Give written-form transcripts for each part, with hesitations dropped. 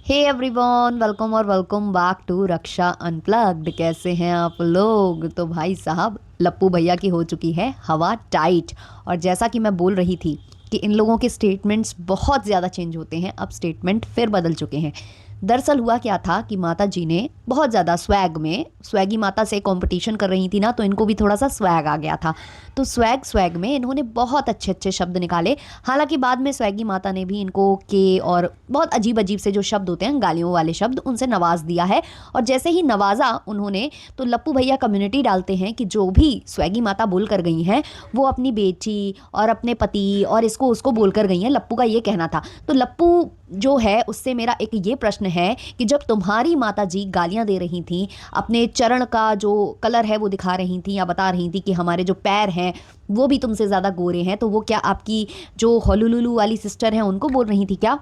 हे everyone, welcome और welcome back to Raksha unplugged. कैसे हैं आप लोग? तो भाई साहब, लप्पू भैया की हो चुकी है हवा टाइट। और जैसा कि मैं बोल रही थी कि इन लोगों के स्टेटमेंट्स बहुत ज़्यादा चेंज होते हैं, अब स्टेटमेंट फिर बदल चुके हैं। दरअसल हुआ क्या था कि माता जी ने बहुत ज़्यादा स्वैगी माता से कंपटीशन कर रही थी ना, तो इनको भी थोड़ा सा स्वैग आ गया था। तो स्वैग में इन्होंने बहुत अच्छे अच्छे शब्द निकाले। हालांकि बाद में स्वैगी माता ने भी इनको के और बहुत अजीब अजीब से जो शब्द होते हैं, गालियों वाले शब्द, उनसे नवाज दिया है। और जैसे ही नवाजा उन्होंने, तो लप्पू भैया कम्युनिटी डालते हैं कि जो भी स्वैगी माता बोल कर गई हैं वो अपनी बेटी और अपने पति और इसको उसको बोल कर गई हैं, लप्पू का ये कहना था। तो लप्पू जो है उससे मेरा एक ये प्रश्न है कि जब तुम्हारी माता जी गालियां दे रही थी, अपने चरण का जो कलर है वो दिखा रही थी या बता रही थी कि हमारे जो पैर हैं वो भी तुमसे ज़्यादा गोरे हैं, तो वो क्या आपकी जो होलुलुलु वाली सिस्टर हैं उनको बोल रही थी क्या?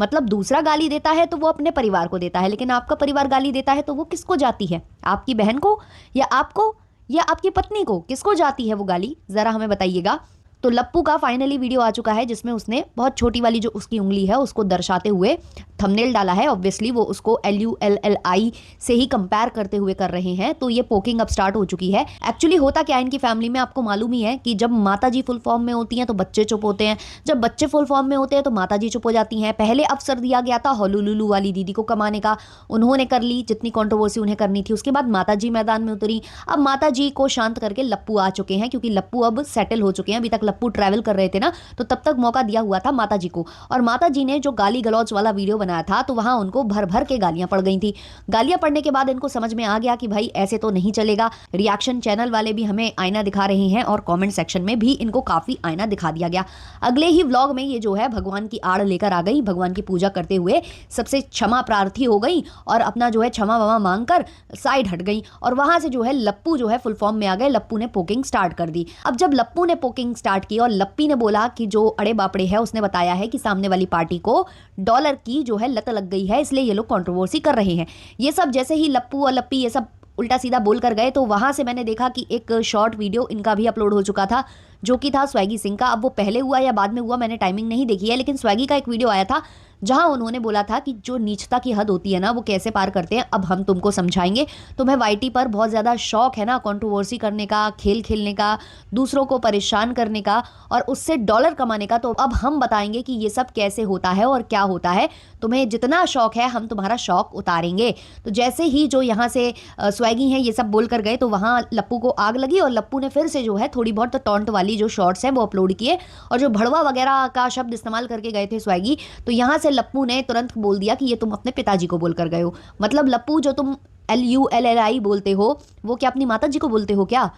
मतलब दूसरा गाली देता है तो वो अपने परिवार को देता है, लेकिन आपका परिवार गाली देता है तो वो किसको जाती है? आपकी बहन को या आपको या आपकी पत्नी को? किसको जाती है वो गाली? ज़रा हमें बताइएगा। तो लप्पू का फाइनली वीडियो आ चुका है जिसमें उसने बहुत छोटी वाली जो उसकी उंगली है उसको दर्शाते हुए थंबनेल डाला है। ऑब्वियसली वो उसको LULLI से ही कंपेयर करते हुए कर रहे हैं, तो ये पोकिंग अब स्टार्ट हो चुकी है। एक्चुअली होता क्या है इनकी फैमिली में, आपको मालूम ही है कि जब माता जी फुल फॉर्म में होती हैं तो बच्चे चुप होते हैं, जब बच्चे फुल फॉर्म में होते हैं तो माता जी चुप हो जाती हैं। पहले अवसर दिया गया था होलुलुलु वाली दीदी को कमाने का, उन्होंने कर ली जितनी कंट्रोवर्सी उन्हें करनी थी। उसके बाद माता जी मैदान में उतरी। अब माता जी को शांत करके लप्पू आ चुके हैं, क्योंकि लप्पू अब सेटल हो चुके हैं। अभी तक लप्पू ट्रैवल कर रहे थे ना, तो तब तक मौका दिया हुआ था माता जी को। और माता जी ने जो गाली गलौज वाला वीडियो बनाया था तो वहां उनको भर भर के गालियां पड़ गई थी। गालियां पड़ने के बाद इनको समझ में आ गया कि भाई ऐसे तो नहीं चलेगा। रिएक्शन चैनल वाले भी हमें आईना दिखा रहे हैं और कमेंट सेक्शन में भी इनको काफी आईना दिखा दिया गया। अगले ही व्लॉग में ये जो है भगवान की आड़ लेकर आ गई, भगवान की पूजा करते हुए सबसे क्षमा प्रार्थी हो गई और अपना जो है क्षमा वमा मांग कर साइड हट गई। और वहां से जो है लप्पू जो है फुल फॉर्म में आ गए। लप्पू ने पोकिंग स्टार्ट कर दी। अब जब लप्पू ने पोकिंग स्टार्ट की और लप्पी ने बोला कि जो अड़े बापड़े है, उसने बताया है कि सामने वाली पार्टी को डॉलर की जो है लत लग गई है, इसलिए ये लोग कंट्रोवर्सी कर रहे हैं। ये सब जैसे ही लप्पू और लप्पी ये सब उल्टा सीधा बोल कर गए, तो वहां से मैंने देखा कि एक शॉर्ट वीडियो इनका भी अपलोड हो चुका था, जो कि था स्वैगी सिंह का। अब वो पहले हुआ या बाद में हुआ मैंने टाइमिंग नहीं देखी है, लेकिन स्वैगी का एक वीडियो आया था जहां उन्होंने बोला था कि जो नीचता की हद होती है ना वो कैसे पार करते हैं, अब हम तुमको समझाएंगे। तुम्हें वाईटी पर बहुत ज़्यादा शौक है ना कंट्रोवर्सी करने का, खेल खेलने का, दूसरों को परेशान करने का और उससे डॉलर कमाने का, तो अब हम बताएंगे कि ये सब कैसे होता है और क्या होता है। तुम्हें जितना शौक है हम तुम्हारा शौक उतारेंगे। तो जैसे ही जो यहाँ से स्वैगी हैं ये सब बोल कर गए, तो वहाँ लप्पू को आग लगी और लप्पू ने फिर से जो है थोड़ी बहुत टॉन्ट वाली जो शॉर्ट्स हैं वो अपलोड किए और जो भड़वा वगैरह का शब्द इस्तेमाल करके गए थे स्वैगी, तो यहाँ से लप्पू ने तुरंत बोल दिया कि ये तुम अपने पिताजी को बोल कर गए हो। मतलब लप्पू, जो तुम LULLI बोलते हो वो क्या अपनी माता जी को बोलते हो क्या?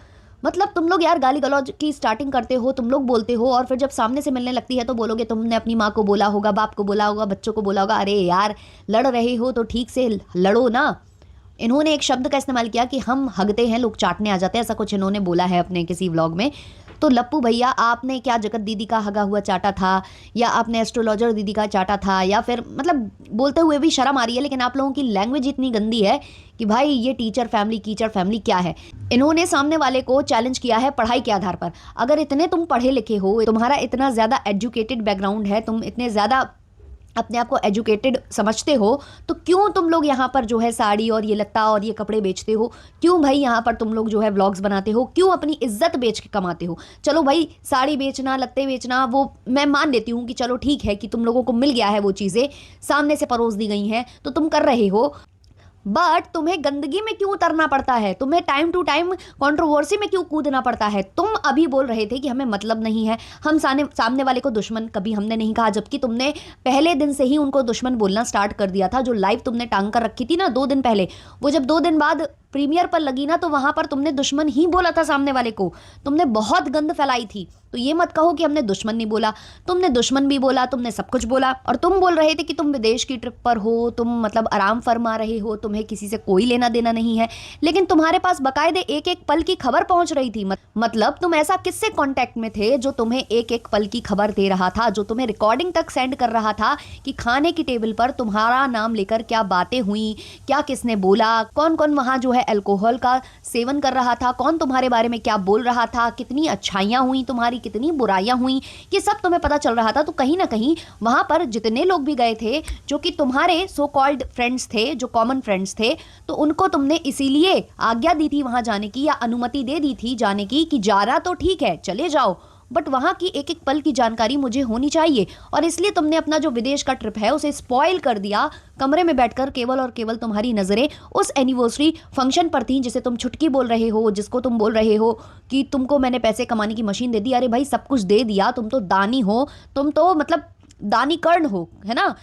मतलब तुम लोग यार गाली गलौज की स्टार्टिंग करते हो, तुम लोग बोलते हो और फिर जब सामने से मिलने लगती है तो बोलोगे तुमने अपनी माँ को बोला होगा, बाप को बोला होगा, बच्चों को बोला होगा। अरे यार, लड़ रहे हो तो ठीक से लड़ो ना। इन्होंने एक शब्द का इस्तेमाल किया कि हम हगते हैं लोग चाटने आ जाते हैं, ऐसा कुछ इन्होंने बोला है अपने किसी व्लॉग में। तो लप्पू भैया, आपने क्या जगत दीदी का हगा हुआ चाटा था, या आपने एस्ट्रोलॉजर दीदी का चाटा था, या फिर मतलब बोलते हुए भी शर्म आ रही है, लेकिन आप लोगों की लैंग्वेज इतनी गंदी है कि भाई ये टीचर फैमिली कीचड़ फैमिली क्या है। इन्होंने सामने वाले को चैलेंज किया है पढ़ाई के आधार पर। अगर इतने तुम पढ़े लिखे हो, तुम्हारा इतना ज़्यादा एजुकेटेड बैकग्राउंड है, तुम इतने ज़्यादा अपने आप को एजुकेटेड समझते हो, तो क्यों तुम लोग यहाँ पर जो है साड़ी और ये लत्ता और ये कपड़े बेचते हो? क्यों भाई यहाँ पर तुम लोग जो है व्लॉग्स बनाते हो? क्यों अपनी इज्जत बेच के कमाते हो? चलो भाई, साड़ी बेचना, लत्ते बेचना वो मैं मान लेती हूँ कि चलो ठीक है कि तुम लोगों को मिल गया है, वो चीज़ें सामने से परोस दी गई हैं तो तुम कर रहे हो। बट तुम्हें गंदगी में क्यों उतरना पड़ता है? तुम्हें टाइम टू टाइम कंट्रोवर्सी में क्यों कूदना पड़ता है? तुम अभी बोल रहे थे कि हमें मतलब नहीं है, हम सामने वाले को दुश्मन कभी हमने नहीं कहा, जबकि तुमने पहले दिन से ही उनको दुश्मन बोलना स्टार्ट कर दिया था। जो लाइव तुमने टांग कर रखी थी ना 2 दिन पहले, वो जब 2 दिन बाद प्रीमियर पर लगी ना, तो वहां पर तुमने दुश्मन ही बोला था सामने वाले को। तुमने बहुत गंद फैलाई थी। तो ये मत कहो कि हमने दुश्मन नहीं बोला, तुमने दुश्मन भी बोला, तुमने सब कुछ बोला। और तुम बोल रहे थे कि तुम विदेश की ट्रिप पर हो, तुम मतलब आराम फरमा रहे हो, तुम्हें किसी से कोई लेना देना नहीं है, लेकिन तुम्हारे पास बकायदे एक एक पल की खबर पहुंच रही थी। मतलब तुम ऐसा किससे कांटेक्ट में थे जो तुम्हें एक एक पल की खबर दे रहा था, जो तुम्हें रिकॉर्डिंग तक सेंड कर रहा था कि खाने की टेबल पर तुम्हारा नाम लेकर क्या बातें हुई, क्या किसने बोला, कौन कौन वहां जो है अल्कोहल का सेवन कर रहा था, कौन तुम्हारे बारे में क्या बोल रहा था, कितनी अच्छाइयाँ हुई तुम्हारी, कितनी बुराइयाँ हुई, ये सब तुम्हें पता चल रहा था। तो कहीं ना कहीं वहाँ पर जितने लोग भी गए थे जो कि तुम्हारे सो कॉल्ड फ्रेंड्स थे, जो कॉमन फ्रेंड्स थे, तो उनको तुमने इसीलिए आज्ञा दी थी वहाँ जाने की, या अनुमति दे दी थी जाने की कि जा रहा तो ठीक है चले जाओ, बट वहाँ की एक एक पल की जानकारी मुझे होनी चाहिए। और इसलिए तुमने अपना जो विदेश का ट्रिप है उसे स्पॉइल कर दिया। कमरे में बैठकर केवल और केवल तुम्हारी नज़रें उस एनिवर्सरी फंक्शन पर थी जिसे तुम छुटकी बोल रहे हो, जिसको तुम बोल रहे हो कि तुमको मैंने पैसे कमाने की मशीन दे दी। अरे भाई सब कुछ दे दिया, तुम तो दानी हो, तुम तो मतलब दानी कर्ण हो, है ना,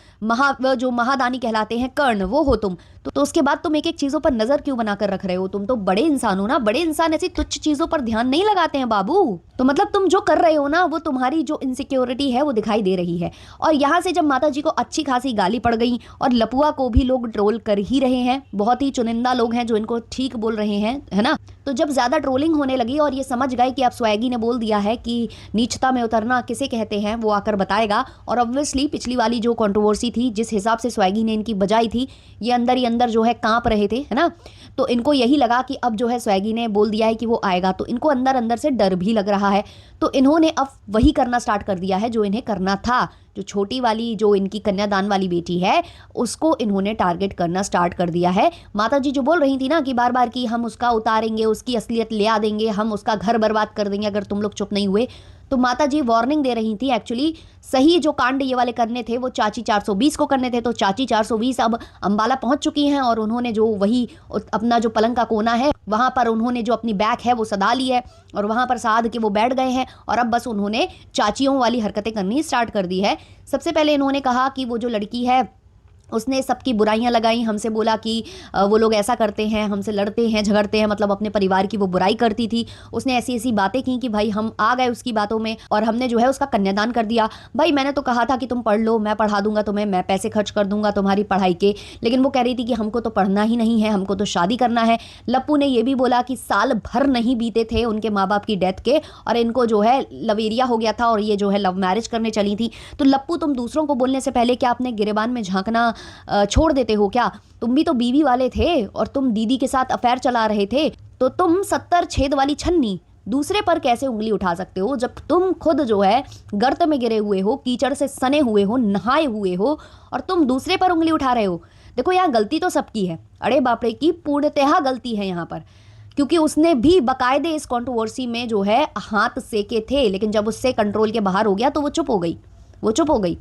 जो महादानी कहलाते हैं कर्ण, वो हो तुम। तो उसके बाद तुम एक एक चीजों पर नजर क्यों बनाकर रख रहे हो? तुम तो बड़े इंसान हो ना, बड़े इंसान ऐसी तुच्छ चीजों पर ध्यान नहीं लगाते हैं बाबू। तो मतलब तुम जो कर रहे हो ना, वो तुम्हारी जो इनसिक्योरिटी है वो दिखाई दे रही है। और यहाँ से जब माता जी को अच्छी खासी गाली पड़ गई, और लपुआ को भी लोग ट्रोल कर ही रहे हैं, बहुत ही चुनिंदा लोग हैं जो इनको ठीक बोल रहे हैं, है ना। तो जब ज्यादा ट्रोलिंग होने लगी और ये समझ गए कि अब स्वैगी ने बोल दिया है कि नीचता में उतरना किसे कहते हैं, वो आकर बताएगा। और ऑब्वियसली पिछली वाली जो कंट्रोवर्सी थी, जिस हिसाब से स्वैगी ने इनकी बजाई थी, ये अंदर ही अंदर जो है कांप रहे थे, है ना। तो इनको यही लगा कि अब जो है स्वैगी ने बोल दिया है कि वो आएगा, तो इनको अंदर अंदर से डर भी लग रहा है। तो इन्होंने अब वही करना स्टार्ट कर दिया है जो इन्हें करना था। जो छोटी वाली, जो इनकी कन्यादान वाली बेटी है, उसको इन्होंने टारगेट करना स्टार्ट कर दिया है। माता जी जो बोल रही थी ना कि बार बार कि हम उसका उतारेंगे, उसकी असलियत ले आ देंगे, हम उसका घर बर्बाद कर देंगे अगर तुम लोग चुप नहीं हुए, तो माता जी वार्निंग दे रही थी। एक्चुअली सही जो कांड ये वाले करने थे वो चाची 420 को करने थे, तो चाची 420 अब अंबाला पहुंच चुकी हैं, और उन्होंने जो वही अपना जो पलंग का कोना है वहां पर उन्होंने जो अपनी बैग है वो सदा ली है, और वहां पर साध के वो बैठ गए हैं, और अब बस उन्होंने चाचियों वाली हरकतें करनी स्टार्ट कर दी है। सबसे पहले इन्होंने कहा कि वो जो लड़की है उसने सबकी बुराइयां लगाई, हमसे बोला कि वो लोग ऐसा करते हैं, हमसे लड़ते हैं, झगड़ते हैं, मतलब अपने परिवार की वो बुराई करती थी। उसने ऐसी ऐसी बातें की कि भाई हम आ गए उसकी बातों में, और हमने जो है उसका कन्यादान कर दिया। भाई मैंने तो कहा था कि तुम पढ़ लो, मैं पढ़ा दूंगा तुम्हें, मैं पैसे खर्च कर दूंगा तुम्हारी पढ़ाई के, लेकिन वो कह रही थी कि हमको तो पढ़ना ही नहीं है, हमको तो शादी करना है। लप्पू ने ये भी बोला कि साल भर नहीं बीते थे उनके माँ बाप की डेथ के, और इनको जो है लवेरिया हो गया था, और ये जो है लव मैरिज करने चली थी। तो लप्पू तुम दूसरों को बोलने से पहले क्या अपने गिरेबान में झांकना छोड़ देते हो क्या? तुम भी तो बीवी वाले थे, और तुम दीदी के साथ अफेयर चला रहे थे, तो तुम 70 छेद वाली छन्नी दूसरे पर कैसे उंगली उठा सकते हो, जब तुम खुद जो है गर्त में गिरे हुए हो, कीचड़ से सने हुए हो, नहाए हुए हो, और तुम दूसरे पर उंगली उठा रहे हो। देखो यहाँ गलती तो सबकी है, अड़े बापड़े की पूर्णतः गलती है यहाँ पर, क्योंकि उसने भी बकायदे इस कंट्रोवर्सी में जो है हाथ सेके थे, लेकिन जब उससे कंट्रोल के बाहर हो गया तो वो चुप हो गई, वो चुप हो गई।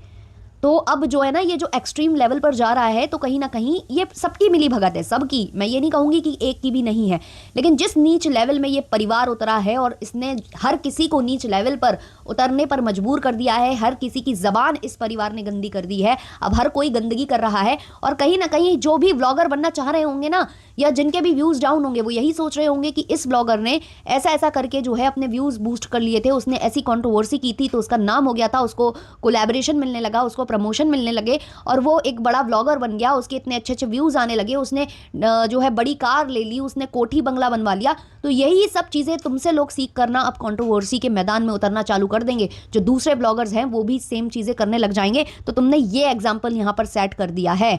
तो अब जो है ना ये जो एक्सट्रीम लेवल पर जा रहा है, तो कहीं ना कहीं ये सबकी मिली भगत है, सबकी, मैं ये नहीं कहूंगी कि एक की भी नहीं है, लेकिन जिस नीच लेवल में ये परिवार उतरा है और इसने हर किसी को नीच लेवल पर उतरने पर मजबूर कर दिया है, हर किसी की जबान इस परिवार ने गंदी कर दी है। अब हर कोई गंदगी कर रहा है, और कहीं ना कहीं जो भी ब्लॉगर बनना चाह रहे होंगे ना, या जिनके भी व्यूज डाउन होंगे, वो यही सोच रहे होंगे कि इस ब्लॉगर ने ऐसा ऐसा करके जो है अपने व्यूज बूस्ट कर लिए थे, उसने ऐसी कंट्रोवर्सी की थी तो उसका नाम हो गया था, उसको कोलैबोरेशन मिलने लगा, उसको प्रमोशन मिलने लगे, और वो एक बड़ा ब्लॉगर बन गया, उसके इतने अच्छे अच्छे व्यूज आने लगे, उसने जो है बड़ी कार ले ली, उसने कोठी बंगला बनवा लिया। तो यही सब चीजें तुमसे लोग सीख करना अब कंट्रोवर्सी के मैदान में उतरना चालू कर देंगे। जो दूसरे ब्लॉगर्स हैं वो भी सेम चीजें करने लग जाएंगे। तो तुमने ये एग्जाम्पल यहाँ पर सेट कर दिया है,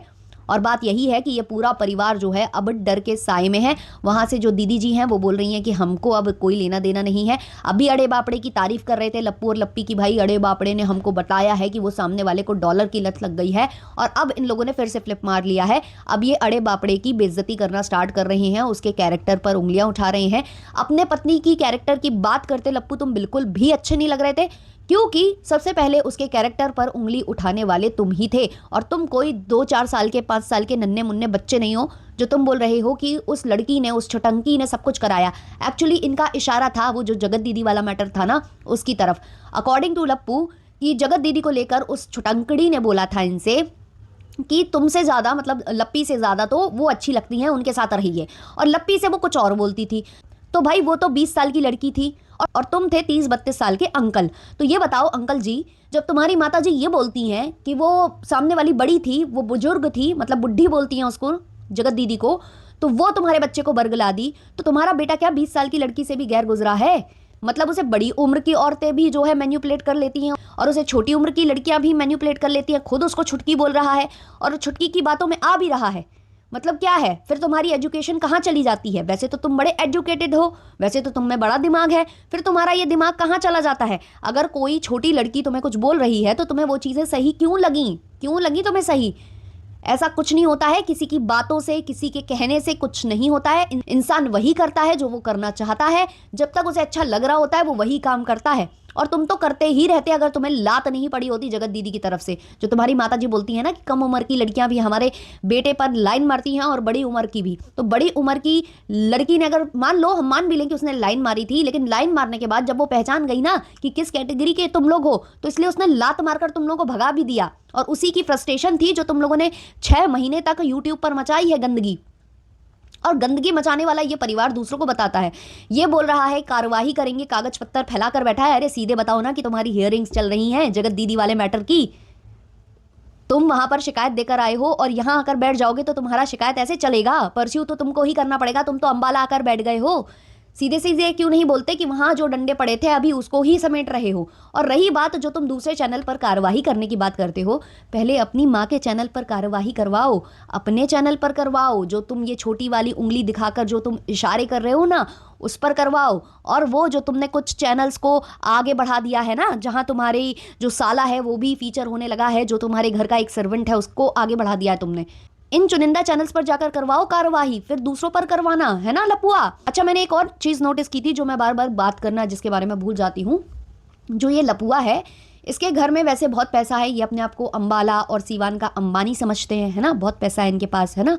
और बात यही है कि ये पूरा परिवार जो है अब डर के साए में है। वहां से जो दीदी जी हैं वो बोल रही हैं कि हमको अब कोई लेना देना नहीं है। अभी अड़े बापड़े की तारीफ कर रहे थे लप्पू और लप्पी की, भाई अड़े बापड़े ने हमको बताया है कि वो सामने वाले को डॉलर की लत लग गई है, और अब इन लोगों ने फिर से फ्लिप मार लिया है। अब ये अड़े बापड़े की बेइज्जती करना स्टार्ट कर रहे हैं, उसके कैरेक्टर पर उंगलियां उठा रहे हैं। अपने पत्नी की कैरेक्टर की बात करते लप्पू तुम बिल्कुल भी अच्छे नहीं लग रहे थे, क्योंकि सबसे पहले उसके कैरेक्टर पर उंगली उठाने वाले तुम ही थे, और तुम कोई 2-4 साल के 5 साल के नन्हे मुन्ने बच्चे नहीं हो जो तुम बोल रहे हो कि उस लड़की ने, उस छटंकी ने सब कुछ कराया। एक्चुअली इनका इशारा था वो जो जगत दीदी वाला मैटर था ना, उसकी तरफ। अकॉर्डिंग टू लप्पू कि जगत दीदी को लेकर उस छुटंकड़ी ने बोला था इनसे कि तुमसे ज़्यादा, मतलब लप्पी से ज़्यादा तो वो अच्छी लगती हैं, उनके साथ रहिए, और लप्पी से वो कुछ और बोलती थी। तो भाई वो तो 20 साल की लड़की थी, और तुम थे 30-32 साल के अंकल। तो ये बताओ अंकल जी, जब तुम्हारी माता जी ये बोलती हैं कि वो सामने वाली बड़ी थी, वो बुजुर्ग थी, मतलब बुढ़ी बोलती हैं उसको, जगत दीदी को, तो वो तुम्हारे बच्चे को बरगला दी, तो तुम्हारा बेटा क्या 20 साल की लड़की से भी गैर गुजरा है? मतलब उसे बड़ी उम्र की औरतें भी जो है मैन्युपुलेट कर लेती हैं, और उसे छोटी उम्र की लड़कियां भी मैन्युपुलेट कर लेती हैं। खुद उसको छुटकी बोल रहा है, और छुटकी की बातों में आ भी रहा है। मतलब क्या है फिर? तुम्हारी एजुकेशन कहाँ चली जाती है? वैसे तो तुम बड़े एजुकेटेड हो, वैसे तो तुम में बड़ा दिमाग है, फिर तुम्हारा ये दिमाग कहाँ चला जाता है? अगर कोई छोटी लड़की तुम्हें कुछ बोल रही है तो तुम्हें वो चीज़ें सही क्यों लगी तुम्हें सही? ऐसा कुछ नहीं होता है, किसी की बातों से, किसी के कहने से कुछ नहीं होता है। इंसान वही करता है जो वो करना चाहता है, जब तक उसे अच्छा लग रहा होता है वो वही काम करता है। और तुम तो करते ही रहते अगर तुम्हें लात नहीं पड़ी होती जगत दीदी की तरफ से। जो तुम्हारी माता जी बोलती है ना कि कम उम्र की लड़कियां भी हमारे बेटे पर लाइन मारती हैं और बड़ी उम्र की भी, तो बड़ी उम्र की लड़की ने अगर मान लो, हम मान भी लें कि उसने लाइन मारी थी, लेकिन लाइन मारने के बाद जब वो पहचान गई ना कि किस कैटेगरी के तुम लोग हो, तो इसलिए उसने लात मारकर तुम लोगों को भगा भी दिया। और उसी की फ्रस्ट्रेशन थी जो तुम लोगों ने 6 महीने तक यूट्यूब पर मचाई है गंदगी। और गंदगी मचाने वाला ये परिवार दूसरों को बताता है, ये बोल रहा है कार्रवाई करेंगे, कागज पत्तर फैलाकर बैठा है। अरे सीधे बताओ ना कि तुम्हारी हियरिंग्स चल रही हैं जगत दीदी वाले मैटर की, तुम वहां पर शिकायत देकर आए हो और यहां आकर बैठ जाओगे तो तुम्हारा शिकायत ऐसे चलेगा? परस्यू तो तुमको ही करना पड़ेगा, तुम तो अंबाला आकर बैठ गए हो। सीधे सीधे क्यों नहीं बोलते कि वहां जो डंडे पड़े थे अभी उसको ही समेट रहे हो? और रही बात जो तुम दूसरे चैनल पर कार्यवाही करने की बात करते हो, पहले अपनी माँ के चैनल पर कार्यवाही करवाओ, अपने चैनल पर करवाओ। जो तुम ये छोटी वाली उंगली दिखाकर जो तुम इशारे कर रहे हो ना, उस पर करवाओ। और वो जो तुमने कुछ चैनल्स को आगे बढ़ा दिया है ना, जहां तुम्हारी जो साला है वो भी फीचर होने लगा है, जो तुम्हारे घर का एक सर्वेंट है उसको आगे बढ़ा दिया है तुमने, इन चुनिंदा चैनल्स पर जाकर करवाओ कार्यवाही, फिर दूसरों पर करवाना है ना लपुआ। अच्छा, मैंने एक और चीज नोटिस की थी जो मैं बार बार बात करना जिसके बारे में भूल जाती हूँ। जो ये लपुआ है, इसके घर में वैसे बहुत पैसा है, ये अपने आप को अंबाला और सीवान का अंबानी समझते हैं, है ना, बहुत पैसा है इनके पास, है ना।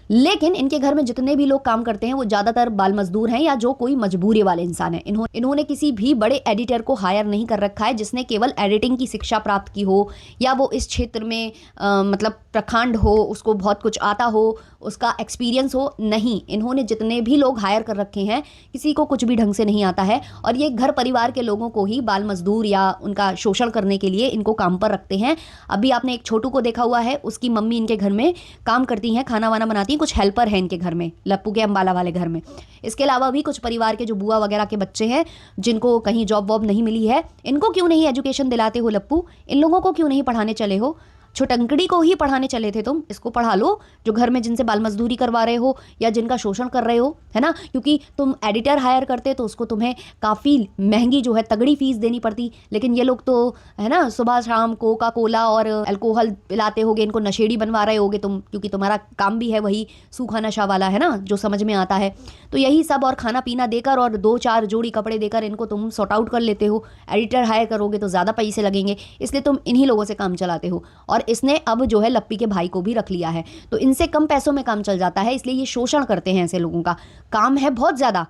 लेकिन इनके घर में जितने भी लोग काम करते हैं वो ज्यादातर बाल मजदूर हैं या जो कोई मजबूरी वाले इंसान है। इन्होंने किसी भी बड़े एडिटर को हायर नहीं कर रखा है जिसने केवल एडिटिंग की शिक्षा प्राप्त की हो या वो इस क्षेत्र में मतलब प्रखंड हो, उसको बहुत कुछ आता हो, उसका एक्सपीरियंस हो। नहीं, इन्होंने जितने भी लोग हायर कर रखे हैं किसी को कुछ भी ढंग से नहीं आता है, और ये घर परिवार के लोगों को ही बाल मजदूर या उनका शोषण करने के लिए इनको काम पर रखते हैं। अभी आपने एक छोटू को देखा हुआ है, उसकी मम्मी इनके घर में काम करती हैं, खाना वाना बनाती हैं, कुछ हेल्पर है इनके घर में, लप्पू के अंबाला वाले घर में। इसके अलावा भी कुछ परिवार के जो बुआ वगैरह के बच्चे हैं जिनको कहीं जॉब वॉब नहीं मिली है, इनको क्यों नहीं एजुकेशन दिलाते हो लप्पू? इन लोगों को क्यों नहीं पढ़ाने चले हो? छोटंकड़ी को ही पढ़ाने चले थे तुम, इसको पढ़ा लो जो घर में जिनसे बाल मजदूरी करवा रहे हो या जिनका शोषण कर रहे हो, है ना। क्योंकि तुम एडिटर हायर करते तो उसको तुम्हें काफ़ी महंगी जो है तगड़ी फीस देनी पड़ती, लेकिन ये लोग तो है ना सुबह शाम कोका कोला और अल्कोहल पिलाते होगे, इनको नशेड़ी बनवा रहे होगे तुम, क्योंकि तुम्हारा काम भी है वही सूखा नशा वाला, है ना, जो समझ में आता है। तो यही सब और खाना पीना देकर और 2-4 जोड़ी कपड़े देकर इनको तुम सॉर्ट आउट कर लेते हो। एडिटर हायर करोगे तो ज़्यादा पैसे लगेंगे, इसलिए तुम इन्हीं लोगों से काम चलाते हो। और इसने अब जो है लप्पी के भाई को भी रख लिया है, तो इनसे कम पैसों में काम चल जाता है, इसलिए ये शोषण करते हैं। ऐसे लोगों का काम है बहुत ज़्यादा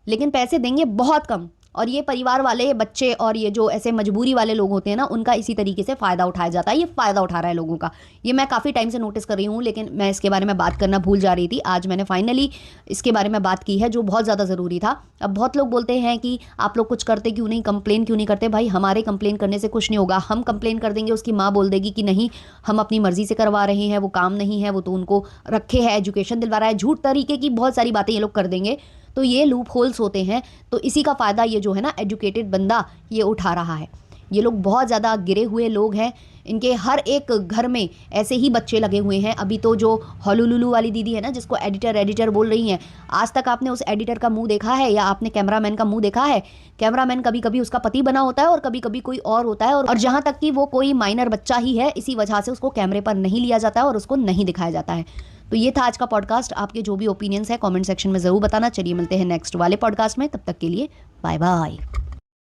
लेकिन पैसे देंगे बहुत कम। और ये परिवार वाले बच्चे और ये जो ऐसे मजबूरी वाले लोग होते हैं ना, उनका इसी तरीके से फ़ायदा उठाया जाता है। ये फ़ायदा उठा रहा है लोगों का, ये मैं काफ़ी टाइम से नोटिस कर रही हूँ, लेकिन मैं इसके बारे में बात करना भूल जा रही थी। आज मैंने फाइनली इसके बारे में बात की है जो बहुत ज़्यादा ज़रूरी था। अब बहुत लोग बोलते हैं कि आप लोग कुछ करते क्यों नहीं, कंप्लेन क्यों नहीं करते? भाई हमारे कंप्लेन करने से कुछ नहीं होगा। हम कंप्लेन कर देंगे, उसकी माँ बोल देगी कि नहीं हम अपनी मर्जी से करवा रहे हैं, वो काम नहीं है, वो तो उनको रखे है, एजुकेशन दिलवा रहा है, झूठ तरीके की बहुत सारी बातें ये लोग कर देंगे। तो ये लूप होल्स होते हैं, तो इसी का फ़ायदा ये जो है ना एजुकेटेड बंदा ये उठा रहा है। ये लोग बहुत ज़्यादा गिरे हुए लोग हैं, इनके हर एक घर में ऐसे ही बच्चे लगे हुए हैं। अभी तो जो हॉलुलुलु वाली दीदी है ना जिसको एडिटर एडिटर बोल रही हैं, आज तक आपने उस एडिटर का मुंह देखा है या आपने कैमरामैन का मुंह देखा है? कैमरामैन कभी कभी उसका पति बना होता है और कभी कभी कोई और होता है, और जहाँ तक कि वो कोई माइनर बच्चा ही है, इसी वजह से उसको कैमरे पर नहीं लिया जाता है और उसको नहीं दिखाया जाता है। तो ये था आज का पॉडकास्ट। आपके जो भी ओपिनियंस है कमेंट सेक्शन में ज़रूर बताना। चलिए मिलते हैं नेक्स्ट वाले पॉडकास्ट में, तब तक के लिए बाय बाय।